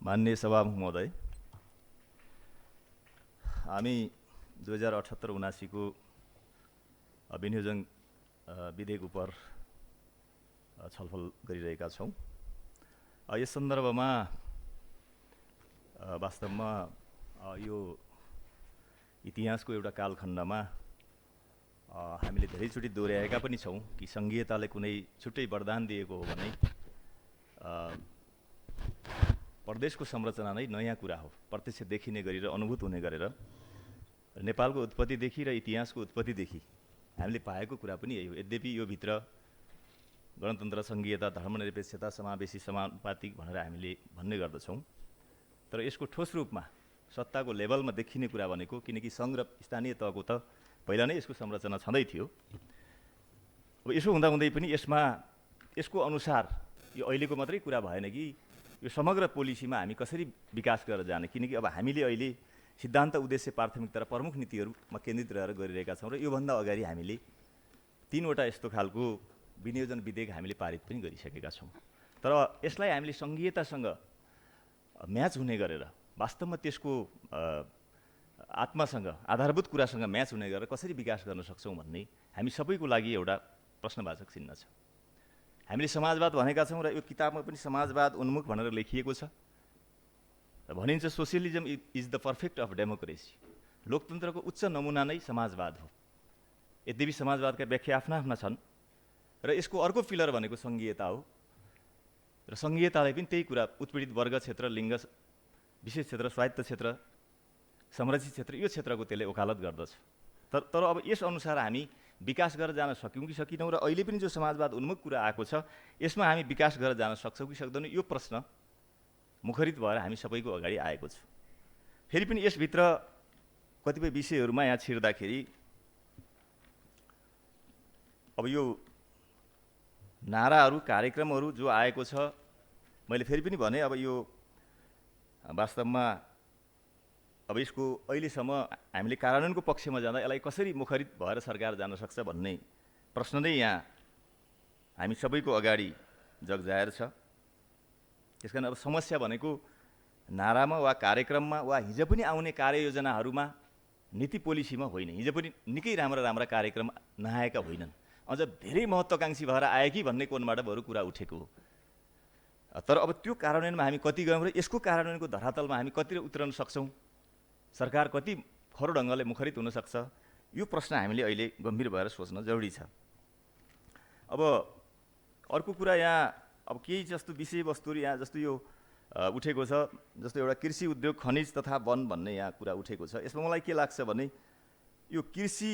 माननीय सभामुख महोदय, हामी 2078-79 को विनियोजन विधेयक उप छलफल गरिरहेका छौं। यस सन्दर्भमा वास्तवमा यो इतिहासको एउटा कालखण्डमा हामीले धेरैचोटि दोहोर्याएका पनि छौं कि संघीयताले कुनै छुट्टै वरदान दिएको हो भने प्रदेशको संरचना नै नयाँ कुरा हो, प्रत्यक्ष देखिने गरेर अनुभूत हुने गरेर नेपालको उत्पत्तिदेखि र इतिहासको उत्पत्तिदेखि हामीले पाएको कुरा पनि यही हो। यद्यपि यो भित्र गणतन्त्र, संघीयता, धर्मनिरपेक्षता, समावेशी, समानुपातिक भनेर हामीले भन्ने गर्दछौं, तर यसको ठोस रूपमा सत्ताको लेभलमा देखिने कुरा भनेको, किनकि सङ्घ र स्थानीय तहको त पहिला नै यसको संरचना छँदै थियो। अब यसो हुँदाहुँदै पनि यसको अनुसार यो अहिलेको मात्रै कुरा भएन कि यो समग्र पोलिसीमा हामी कसरी विकास गरेर जाने, किनकि अब हामीले अहिले सिद्धान्त, उद्देश्य, प्राथमिकता र प्रमुख नीतिहरूमा केन्द्रित रहेर गरिरहेका छौँ र योभन्दा अगाडि हामीले 3वटा यस्तो खालको विनियोजन विधेयक हामीले पारित पनि गरिसकेका छौँ। तर यसलाई हामीले संघीयतासँग म्याच हुने गरेर, वास्तवमा त्यसको आत्मासँग, आधारभूत कुरासँग म्याच हुने गरेर कसरी विकास गर्न सक्छौँ भन्ने हामी सबैको लागि एउटा प्रश्नवाचक चिन्ह छ। हामीले समाजवाद भनेका छौँ र यो किताबमा पनि समाजवाद उन्मुख भनेर लेखिएको छ। भनिन्छ socialism is the perfect of democracy, लोकतन्त्रको उच्च नमुना नै समाजवाद हो। यद्यपि समाजवादका व्याख्या आफ्ना आफ्ना छन् र यसको अर्को पिलर भनेको संघीयता हो र संघीयताले पनि त्यही कुरा, उत्पीडित वर्ग क्षेत्र, लिङ्ग विशेष क्षेत्र, स्वायत्त क्षेत्र, संरक्षित क्षेत्र, यो क्षेत्रको त्यसले वकालत गर्दछ। तर अब यस अनुसार हामी विकास गरेर जान सक्यौँ कि सकिनौँ र अहिले पनि जो समाजवाद उन्मुख कुरा आएको छ यसमा हामी विकास गरेर जान सक्छौँ कि सक्दैनौँ, यो प्रश्न मुखरित भएर हामी सबैको अगाडि आएको छ। फेरि पनि यसभित्र कतिपय विषयहरूमा यहाँ छिर्दाखेरि अब यो नाराहरू, कार्यक्रमहरू जो आएको छ, मैले फेरि पनि भने अब यो वास्तवमा अब यसको अहिलेसम्म हामीले कार्यान्वयनको पक्षमा जाँदा यसलाई कसरी मुखरित भएर सरकार जान सक्छ भन्ने प्रश्न नै यहाँ हामी सबैको अगाडि जगजाहेर छ। त्यसकारण अब समस्या भनेको नारामा वा कार्यक्रममा वा हिजो पनि आउने कार्ययोजनाहरूमा, नीति पोलिसीमा होइन। हिजो पनि निकै राम्रा कार्यक्रम नआएका होइनन्, अझ धेरै महत्त्वकाङ्क्षी भएर आए कि भन्ने कोणबाट बरु कुरा उठेको हो। तर अब त्यो कार्यान्वयनमा हामी कति गयौँ र यसको कार्यान्वयनको धरातलमा हामी कति उत्रन सक्छौँ, सरकार कति खरो ढङ्गले मुखरित हुन सक्छ, यो प्रश्न हामीले अहिले गम्भीर भएर सोच्न जरुरी छ। अब अर्को कुरा, यहाँ अब केही जस्तो विषयवस्तुहरू यहाँ जस्तो यो उठेको छ, जस्तो एउटा कृषि उद्योग, खनिज तथा वन भन्ने यहाँ कुरा उठेको छ। यसमा मलाई के लाग्छ भने यो कृषि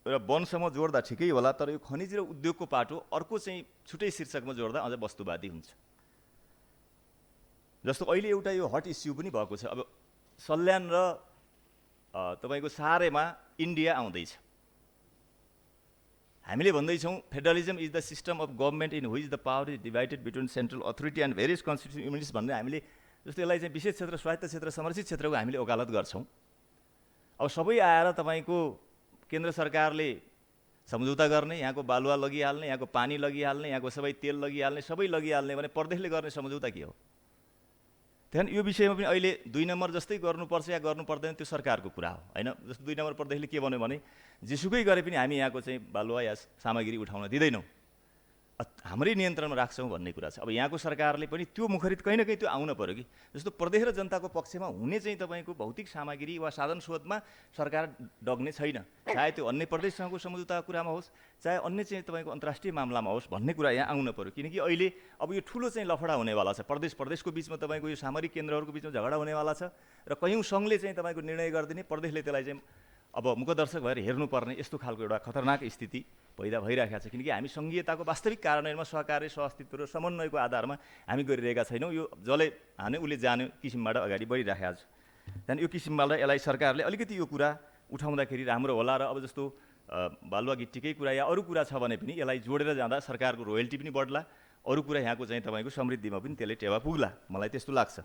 र वनसम्म जोड्दा ठिकै होला, तर यो खनिज र उद्योगको पाटो अर्को चाहिँ छुट्टै शीर्षकमा जोड्दा अझ वस्तुवादी हुन्छ। जस्तो अहिले एउटा यो हट इस्यु पनि भएको छ, अब सल्यान र तपाईको सारेमा इन्डिया आउँदैछ। हामीले भन्दैछौँ federalism is the system of government in which the power is divided between central authority and various constituent units भन्ने हामीले जस्तो यसलाई चाहिँ विशेष क्षेत्र, स्वायत्त क्षेत्र, संरक्षित क्षेत्रको हामीले वकालत गर्छौँ। अब सबै आएर तपाईँको केन्द्र सरकारले सम्झौता गर्ने, यहाँको बालुवा लगिहाल्ने, यहाँको पानी लगिहाल्ने, यहाँको सबै तेल लगिहाल्ने, सबै लगिहाल्ने भने प्रदेशले गर्ने सम्झौता के हो? त्यहाँदेखि यो विषयमा पनि अहिले 2 नम्बर जस्तै गर्नुपर्छ या गर्नु पर्दैन त्यो सरकारको कुरा हो, होइन? जस्तो 2 नम्बर प्रदेशले के भन्यो भने जेसुकै गरे पनि हामी यहाँको चाहिँ बालुवा या सामग्री उठाउन दिँदैनौँ, हाम्रै नियन्त्रणमा राख्छौँ भन्ने कुरा छ। अब यहाँको सरकारले पनि त्यो मुखरित कहीँ न कहीँ त्यो आउन पर्यो कि जस्तो प्रदेश र जनताको पक्षमा हुने चाहिँ तपाईँको भौतिक सामग्री वा साधन स्रोतमा सरकार डग्ने छैन, चाहे त्यो अन्य प्रदेशसँगको सम्झौताको कुरामा होस्, चाहे अन्य चाहिँ तपाईँको अन्तर्राष्ट्रिय मामलामा होस् भन्ने कुरा यहाँ आउन पर्यो। किनकि अहिले अब यो ठुलो चाहिँ लफडा हुनेवाला छ, प्रदेशको बिचमा तपाईँको यो सामरिक केन्द्रहरूको बिचमा झगडा हुनेवाला छ र कयौँ सङ्घले चाहिँ तपाईँको निर्णय गरिदिने, प्रदेशले त्यसलाई चाहिँ अब मुखदर्शक भएर हेर्नुपर्ने यस्तो खालको एउटा खतरनाक स्थिति पैदा भइरहेको छ। किनकि हामी संघीयताको वास्तविक कार्यान्वयनमा सहकार्य, सहअस्तित्व र समन्वयको आधारमा हामी गरिरहेका छैनौँ। यो जसले हाने उसले जाने किसिमबाट अगाडि बढिरहेको छ। त्यहाँदेखि यो किसिमबाट यसलाई सरकारले अलिकति यो कुरा उठाउँदाखेरि राम्रो होला र अब जस्तो बालुवा गिट्टीकै कुरा या अरू कुरा छ भने पनि यसलाई जोडेर जाँदा सरकारको रोयल्टी पनि बढ्ला, अरू कुरा यहाँको चाहिँ तपाईँको समृद्धिमा पनि त्यसले टेवा पुग्ला, मलाई त्यस्तो लाग्छ।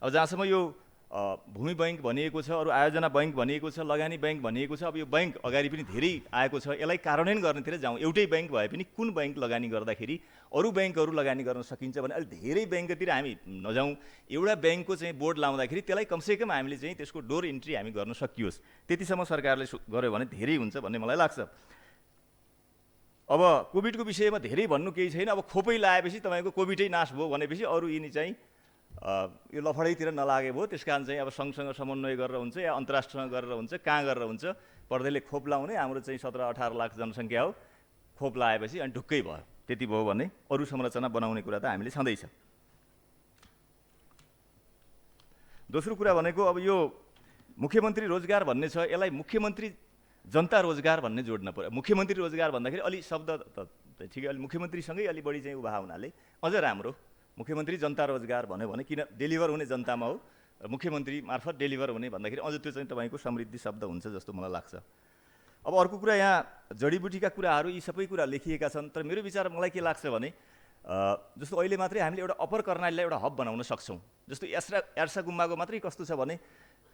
अब जहाँसम्म यो भूमि बैंक भनिएको छ, अरू आयोजना बैंक भनिएको छ, लगानी बैंक भनिएको छ, अब यो बैंक अगाडि पनि धेरै आएको छ, यसलाई कार्यान्वयन गर्नेतिर जाउँ। एउटै बैंक भए पनि कुन बैंक लगानी गर्दाखेरि अरू ब्याङ्कहरू लगानी गर्न सकिन्छ भने अलि धेरै ब्याङ्कतिर हामी नजाउँ, एउटा ब्याङ्कको चाहिँ बोर्ड लाउँदाखेरि त्यसलाई कमसेकम हामीले चाहिँ त्यसको डोर इन्ट्री हामी गर्न सकियोस्, त्यतिसम्म सरकारले गर्यो भने धेरै हुन्छ भन्ने मलाई लाग्छ। अब कोभिडको विषयमा धेरै भन्नु केही छैन। अब खोपै लगाएपछि तपाईँको कोभिडै नाश भयो भनेपछि अरू यिनी चाहिँ यो लफडैतिर नलागे भयो, त्यस कारण चाहिँ अब सँगसँग समन्वय गरेर हुन्छ या अन्तर्राष्ट्रसँग गरेर हुन्छ, कहाँ गरेर हुन्छ, पर्दैले खोप लाउने, हाम्रो चाहिँ 17-18 लाख जनसङ्ख्या हो, खोप लगाएपछि अनि ढुक्कै भयो। त्यति भयो भने अरू संरचना बनाउने कुरा त हामीले छँदैछ। दोस्रो कुरा भनेको अब यो मुख्यमन्त्री रोजगार भन्ने छ, यसलाई मुख्यमन्त्री जनता रोजगार भन्ने जोड्न पर्यो। मुख्यमन्त्री रोजगार भन्दाखेरि अलि शब्द त ठिकै, अलि मुख्यमन्त्रीसँगै अलि बढी चाहिँ उभा हुनाले अझ राम्रो मुख्यमन्त्री जनता रोजगार भन्यो भने, किन डेलिभर हुने जनतामा हो, मुख्यमन्त्री मार्फत डेलिभर हुने भन्दाखेरि अझ त्यो चाहिँ तपाईँको समृद्धि शब्द हुन्छ जस्तो मलाई लाग्छ। अब अर्को कुरा, यहाँ जडीबुटीका कुराहरू यी सबै कुरा लेखिएका छन्, तर मेरो विचार मलाई के लाग्छ भने जस्तो अहिले मात्रै हामीले एउटा अप्पर कर्णालीलाई एउटा हब बनाउन सक्छौँ। जस्तो यार्सा गुम्बाको मात्रै कस्तो छ भने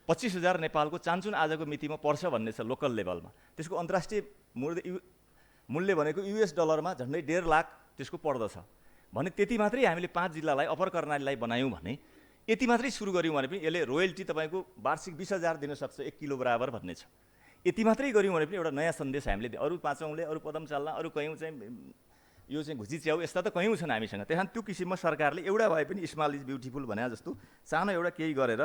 25,000 नेपालको चान्चुन आजको मितिमा पर्छ भन्ने छ लोकल लेभलमा, त्यसको अन्तर्राष्ट्रिय मूल्य भनेको US डलरमा झन्डै 1.5 लाख त्यसको पर्दछ भने, त्यति मात्रै हामीले 5 जिल्लालाई अप्पर कर्णालीलाई बनायौँ भने, यति मात्रै सुरु गऱ्यौँ भने पनि यसले रोयल्टी तपाईँको वार्षिक 20,000 दिन सक्छ 1 किलो बराबर भन्ने छ। यति मात्रै गऱ्यौँ भने पनि एउटा नयाँ सन्देश हामीले, अरू पाँचौँले अरू कदम चाल्न, अरू कयौँ चाहिँ यो चाहिँ घुसी च्याउ यस्ता त कयौँ छन् हामीसँग। त्यस कारण त्यो किसिममा सरकारले एउटा भए पनि स्मल इज ब्युटिफुल भने जस्तो सानो एउटा केही गरेर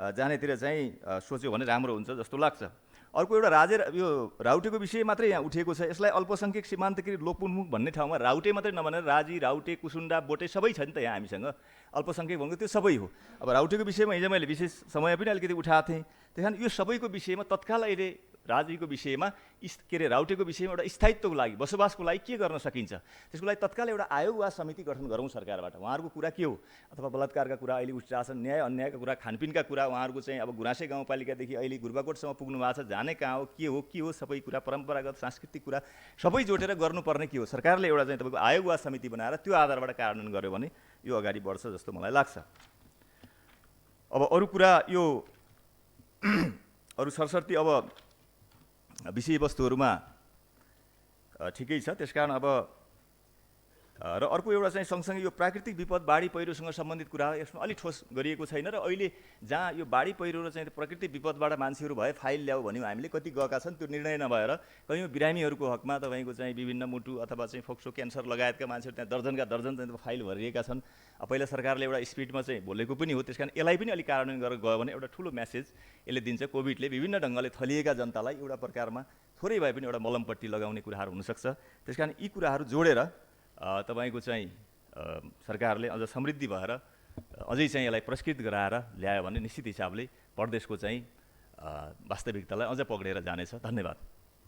जानेतिर चाहिँ सोच्यो भने राम्रो हुन्छ जस्तो लाग्छ। अर्को एउटा यो राउटेको विषय मात्रै यहाँ उठेको छ, यसलाई अल्पसङ्ख्यक सीमान्तकृत लोकप्रमुख भन्ने ठाउँमा राउटे मात्रै नभनेर राजी, राउटे, कुसुन्डा, बोटे सबै छ नि त यहाँ हामीसँग। अल्पसङ्ख्यक भनेको त्यो सबै हो। अब राउटेको विषयमा हिजो मैले विशेष समय पनि अलिकति उठाएको थिएँ, त्यस कारण यो सबैको विषयमा तत्काल अहिले राजीको विषयमा के अरे राउटेको विषयमा एउटा स्थायित्वको लागि, बसोबासको लागि के गर्न सकिन्छ, त्यसको लागि तत्काल एउटा आयोग वा समिति गठन गरौँ सरकारबाट। उहाँहरूको कुरा के हो, अथवा बलात्कारका कुरा अहिले उठिरहेछन्, न्याय अन्यायका कुरा, खानपिनका कुरा, उहाँहरूको चाहिँ अब गुराँसे गाउँपालिकादेखि अहिले गुरुबाकोटसम्म पुग्नु भएको छ, जाने कहाँ हो, के हो सबै कुरा, परम्परागत सांस्कृतिक कुरा सबै जोडेर गर्नुपर्ने के हो, सरकारले एउटा चाहिँ तपाईँको आयोग वा समिति बनाएर त्यो आधारबाट कार्यान्वयन गर्यो भने यो अगाडि बढ्छ जस्तो मलाई लाग्छ। अब अरू कुरा यो अरू सरसर्ती अब विषयवस्तुहरूमा ठिकै छ, त्यसकारण अब र अर्को एउटा चाहिँ सँगसँगै यो प्राकृतिक विपद बाढी पहिरोसँग सम्बन्धित कुरा यसमा अलिक ठोस गरिएको छैन र अहिले जहाँ यो बाढी पहिरो र चाहिँ प्राकृतिक विपदबाट मान्छेहरू भए फाइल ल्याऊ भन्यौँ हामीले, कति गएका छन् त्यो निर्णय नभएर कयौँ बिरामीहरूको हकमा तपाईँको चाहिँ विभिन्न मुटु अथवा चाहिँ फोक्सो क्यान्सर लगायतका मान्छेहरू त्यहाँ दर्जनका दर्जन चाहिँ फाइल भरिएका छन्। पहिला सरकारले एउटा स्पिडमा चाहिँ बोलेको पनि हो, त्यस कारण यसलाई पनि अलिक कार्यान्वयन गरेर गयो भने एउटा ठुलो मेसेज यसले दिन्छ। कोभिडले विभिन्न ढङ्गले थलिएका जनतालाई एउटा प्रकारमा थोरै भए पनि एउटा मलमपट्टि लगाउने कुराहरू हुनसक्छ। त्यस कारण यी कुराहरू जोडेर तपाईँको चाहिँ सरकारले अझ समृद्धि भएर अझै चाहिँ यसलाई पुरस्कृत गराएर ल्यायो भने निश्चित हिसाबले प्रदेशको चाहिँ वास्तविकतालाई अझ पक्रेर जानेछ। धन्यवाद।